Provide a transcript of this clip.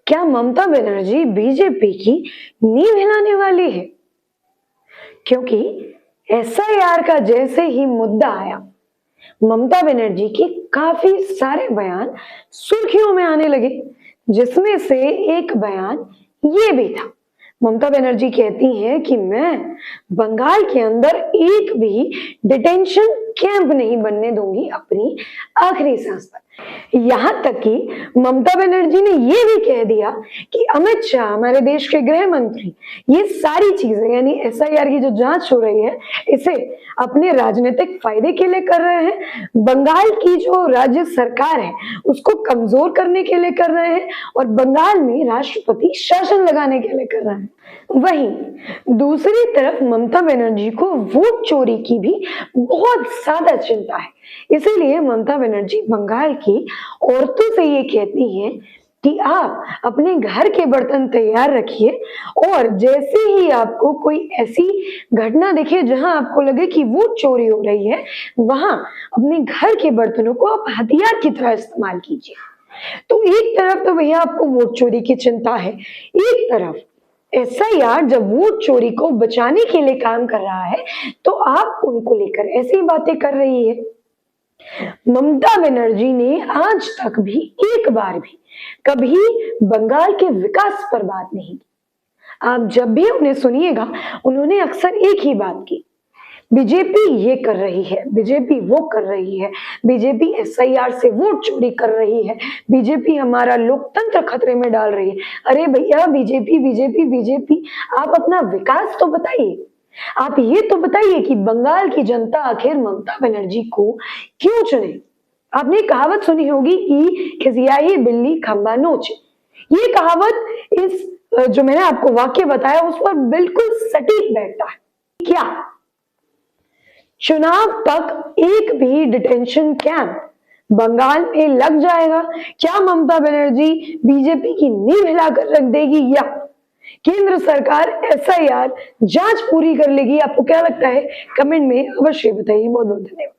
क्या ममता बनर्जी बीजेपी की नींव हिलाने वाली है? क्योंकि एसआईआर का जैसे ही मुद्दा आया, ममता बनर्जी के काफी सारे बयान सुर्खियों में आने लगे, जिसमें से एक बयान ये भी था। ममता बनर्जी कहती हैं कि मैं बंगाल के अंदर एक भी डिटेंशन कैंप नहीं बनने दूंगी अपनी आखिरी सांस तक। यहां तक कि ममता बनर्जी ने यह भी कह दिया कि अमित शाह, हमारे देश के गृह मंत्री, ये सारी चीजें यानी एसआईआर की जो जांच हो रही है, इसे अपने राजनीतिक फायदे के लिए कर रहे हैं, बंगाल की जो राज्य सरकार है उसको कमजोर करने के लिए कर रहे हैं और बंगाल में राष्ट्रपति शासन लगाने के लिए कर रहे हैं। वहीं दूसरी तरफ ममता बनर्जी को वोट चोरी की भी बहुत ज्यादा चिंता है। इसीलिए ममता बनर्जी बंगाल की औरतों से ये कहती हैं कि आप अपने घर के बर्तन तैयार रखिए और जैसे ही आपको कोई ऐसी घटना दिखे जहां आपको लगे कि वोट चोरी हो रही है, वहां अपने घर के बर्तनों को आप हथियार की तरह इस्तेमाल कीजिए। तो एक तरफ तो भैया आपको वोट चोरी की चिंता है, एक तरफ एसआईआर जब वोट चोरी को बचाने के लिए काम कर रहा है तो आप उनको लेकर ऐसी बातें कर रही है। ममता बनर्जी ने आज तक भी एक बार भी कभी बंगाल के विकास पर बात नहीं की। आप जब भी उन्हें सुनिएगा, उन्होंने अक्सर एक ही बात की, बीजेपी ये कर रही है, बीजेपी वो कर रही है, बीजेपी एसआईआर से वोट चोरी कर रही है, बीजेपी हमारा लोकतंत्र खतरे में डाल रही है। अरे भैया, बीजेपी बीजेपी बीजेपी, आप अपना विकास तो बताइए। आप ये तो बताइए कि बंगाल की जनता आखिर ममता बनर्जी को क्यों चुने। आपने कहावत सुनी होगी कि खिसियाई बिल्ली खंबा नोचे। ये कहावत इस जो मैंने आपको वाक्य बताया उस पर बिल्कुल सटीक बैठता है। क्या चुनाव तक एक भी डिटेंशन कैंप बंगाल में लग जाएगा? क्या ममता बनर्जी बीजेपी की नींव हिलाकर रख देगी या केंद्र सरकार एसआईआर जांच पूरी कर लेगी? आपको क्या लगता है? कमेंट में अवश्य बताइए। बहुत बहुत धन्यवाद।